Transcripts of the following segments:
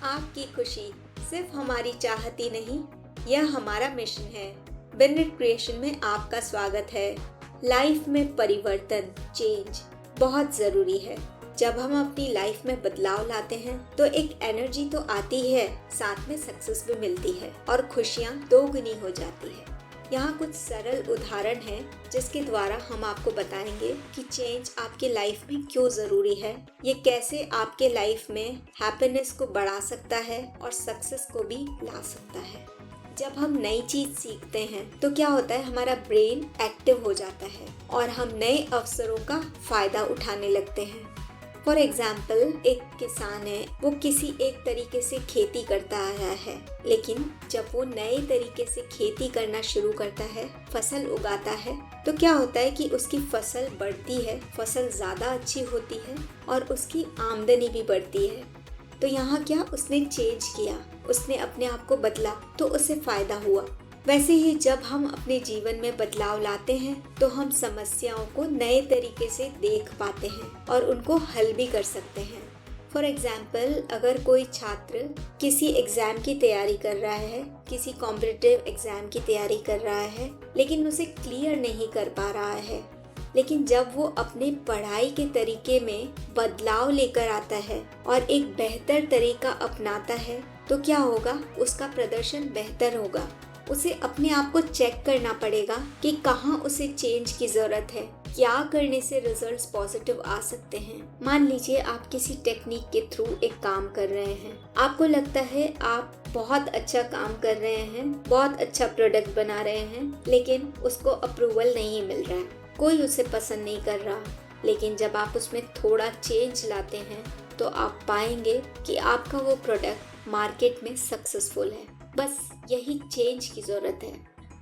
आपकी खुशी सिर्फ हमारी चाहत ही नहीं, यह हमारा मिशन है। बेनेट क्रिएशन में आपका स्वागत है। लाइफ में परिवर्तन, चेंज बहुत ज़रूरी है। जब हम अपनी लाइफ में बदलाव लाते हैं तो एक एनर्जी तो आती है, साथ में सक्सेस भी मिलती है और खुशियाँ दोगुनी हो जाती है। यहाँ कुछ सरल उदाहरण हैं जिसके द्वारा हम आपको बताएंगे कि चेंज आपके लाइफ में क्यों ज़रूरी है, ये कैसे आपके लाइफ में हैप्पीनेस को बढ़ा सकता है और सक्सेस को भी ला सकता है। जब हम नई चीज़ सीखते हैं तो क्या होता है, हमारा ब्रेन एक्टिव हो जाता है और हम नए अवसरों का फ़ायदा उठाने लगते हैं। फॉर एग्जाम्पल, एक किसान है, वो किसी एक तरीके से खेती करता आया है, लेकिन जब वो नए तरीके से खेती करना शुरू करता है, फसल उगाता है, तो क्या होता है कि उसकी फसल बढ़ती है, फसल ज़्यादा अच्छी होती है और उसकी आमदनी भी बढ़ती है। तो यहाँ क्या उसने चेंज किया, उसने अपने आप को बदला, तो उसे फ़ायदा हुआ। वैसे ही जब हम अपने जीवन में बदलाव लाते हैं तो हम समस्याओं को नए तरीके से देख पाते हैं और उनको हल भी कर सकते हैं। फॉर एग्जाम्पल, अगर कोई छात्र किसी एग्ज़ाम की तैयारी कर रहा है, किसी कॉम्पिटिटिव एग्ज़ाम की तैयारी कर रहा है, लेकिन उसे क्लियर नहीं कर पा रहा है, लेकिन जब वो अपने पढ़ाई के तरीके में बदलाव लेकर आता है और एक बेहतर तरीका अपनाता है, तो क्या होगा, उसका प्रदर्शन बेहतर होगा। उसे अपने आप को चेक करना पड़ेगा कि कहाँ उसे चेंज की ज़रूरत है, क्या करने से रिजल्ट्स पॉजिटिव आ सकते हैं। मान लीजिए आप किसी टेक्निक के थ्रू एक काम कर रहे हैं, आपको लगता है आप बहुत अच्छा काम कर रहे हैं, बहुत अच्छा प्रोडक्ट बना रहे हैं, लेकिन उसको अप्रूवल नहीं मिल रहा है, कोई उसे पसंद नहीं कर रहा। लेकिन जब आप उसमें थोड़ा चेंज लाते हैं तो आप पाएंगे कि आपका वो प्रोडक्ट मार्केट में सक्सेसफुल है। बस यही चेंज की ज़रूरत है।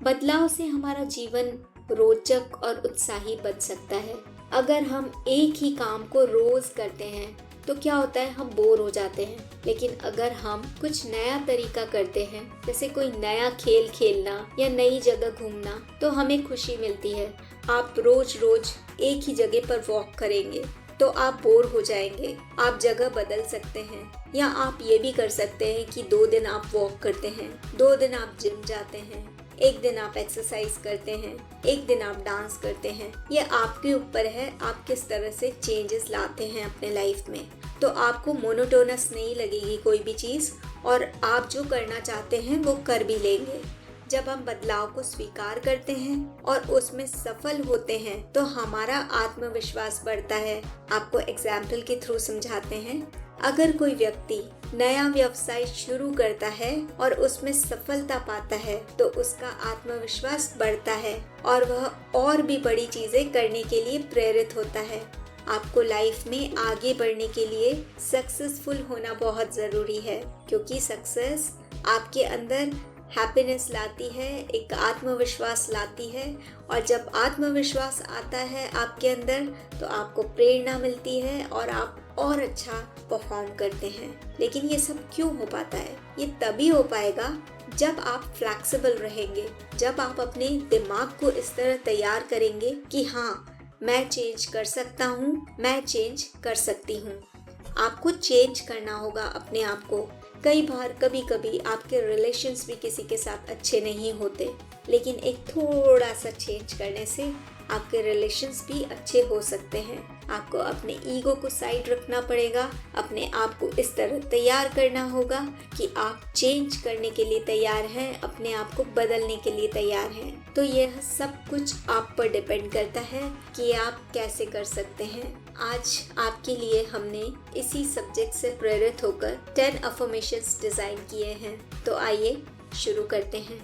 बदलाव से हमारा जीवन रोचक और उत्साही बन सकता है। अगर हम एक ही काम को रोज़ करते हैं तो क्या होता है, हम बोर हो जाते हैं। लेकिन अगर हम कुछ नया तरीका करते हैं, जैसे कोई नया खेल खेलना या नई जगह घूमना, तो हमें खुशी मिलती है। आप रोज रोज एक ही जगह पर वॉक करेंगे तो आप बोर हो जाएंगे, आप जगह बदल सकते हैं। या आप ये भी कर सकते हैं कि 2 दिन आप वॉक करते हैं, 2 दिन आप जिम जाते हैं, 1 दिन आप एक्सरसाइज करते हैं, 1 दिन आप डांस करते हैं। ये आपके ऊपर है, आप किस तरह से चेंजेस लाते हैं अपने लाइफ में। तो आपको मोनोटोनस नहीं लगेगी कोई भी चीज़ और आप जो करना चाहते हैं वो कर भी लेंगे। जब हम बदलाव को स्वीकार करते हैं और उसमें सफल होते हैं तो हमारा आत्मविश्वास बढ़ता है। आपको एग्जाम्पल के थ्रू समझाते हैं। अगर कोई व्यक्ति नया व्यवसाय शुरू करता है और उसमें सफलता पाता है तो उसका आत्मविश्वास बढ़ता है और वह और भी बड़ी चीजें करने के लिए प्रेरित होता है। आपको लाइफ में आगे बढ़ने के लिए सक्सेसफुल होना बहुत ज़रूरी है, क्योंकि सक्सेस आपके अंदर हैप्पीनेस लाती है, एक आत्मविश्वास लाती है। और जब आत्मविश्वास आता है आपके अंदर तो आपको प्रेरणा मिलती है और आप और अच्छा परफॉर्म करते हैं। लेकिन ये सब क्यों हो पाता है? ये तभी हो पाएगा जब आप फ्लेक्सिबल रहेंगे, जब आप अपने दिमाग को इस तरह तैयार करेंगे कि हाँ, मैं चेंज कर सकता हूँ, मैं चेंज कर सकती हूँ। आपको चेंज करना होगा अपने आप को। कई बार कभी कभी आपके रिलेशंस भी किसी के साथ अच्छे नहीं होते, लेकिन एक थोड़ा सा चेंज करने से आपके रिलेशंस भी अच्छे हो सकते हैं। आपको अपने ईगो को साइड रखना पड़ेगा, अपने आप को इस तरह तैयार करना होगा कि आप चेंज करने के लिए तैयार हैं, अपने आप को बदलने के लिए तैयार हैं। तो यह सब कुछ आप पर डिपेंड करता है कि आप कैसे कर सकते हैं। आज आपके लिए हमने इसी सब्जेक्ट से प्रेरित होकर 10 अफर्मेशंस डिज़ाइन किए हैं। तो आइए शुरू करते हैं।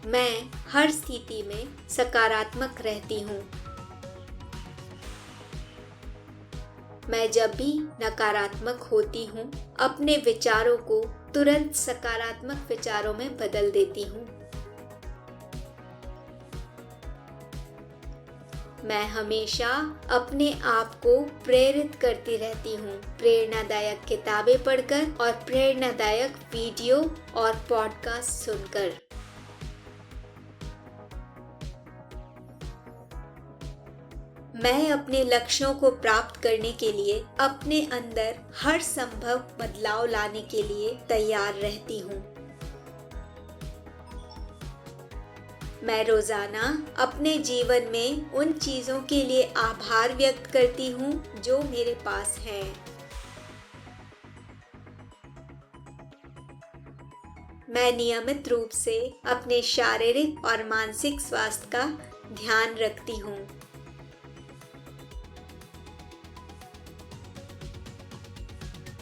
मैं हर स्थिति में सकारात्मक रहती हूँ। मैं जब भी नकारात्मक होती हूँ, अपने विचारों को तुरंत सकारात्मक विचारों में बदल देती हूँ। मैं हमेशा अपने आप को प्रेरित करती रहती हूँ, प्रेरणादायक किताबें पढ़कर और प्रेरणादायक वीडियो और पॉडकास्ट सुनकर। मैं अपने लक्ष्यों को प्राप्त करने के लिए अपने अंदर हर संभव बदलाव लाने के लिए तैयार रहती हूँ। मैं रोजाना अपने जीवन में उन चीजों के लिए आभार व्यक्त करती हूँ जो मेरे पास हैं। मैं नियमित रूप से अपने शारीरिक और मानसिक स्वास्थ्य का ध्यान रखती हूँ।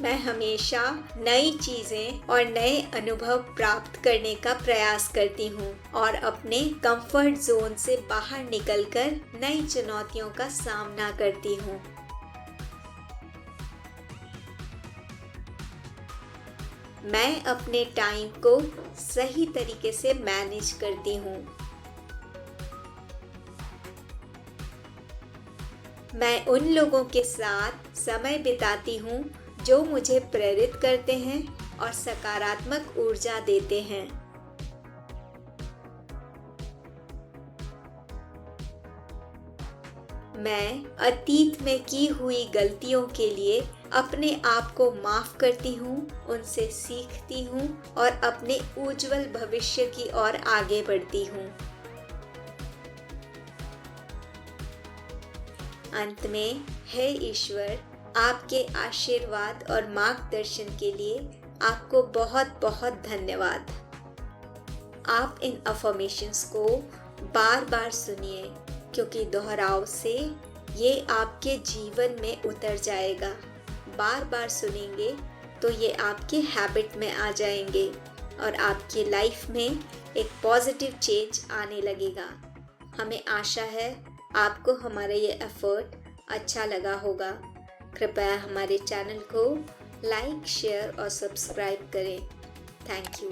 मैं हमेशा नई चीजें और नए अनुभव प्राप्त करने का प्रयास करती हूँ और अपने कंफर्ट जोन से बाहर निकलकर नई चुनौतियों का सामना करती हूँ। मैं अपने टाइम को सही तरीके से मैनेज करती हूँ। मैं उन लोगों के साथ समय बिताती हूँ जो मुझे प्रेरित करते हैं और सकारात्मक ऊर्जा देते हैं। मैं अतीत में की हुई गलतियों के लिए अपने आप को माफ करती हूँ, उनसे सीखती हूँ और अपने उज्जवल भविष्य की ओर आगे बढ़ती हूँ। अंत में, हे ईश्वर, आपके आशीर्वाद और मार्गदर्शन के लिए आपको बहुत बहुत धन्यवाद। आप इन अफर्मेशंस को बार बार सुनिए, क्योंकि दोहराव से ये आपके जीवन में उतर जाएगा। बार बार सुनेंगे तो ये आपके हैबिट में आ जाएंगे और आपकी लाइफ में एक पॉजिटिव चेंज आने लगेगा। हमें आशा है आपको हमारा ये एफर्ट अच्छा लगा होगा। कृपया हमारे चैनल को लाइक, शेयर और सब्सक्राइब करें। Thank you.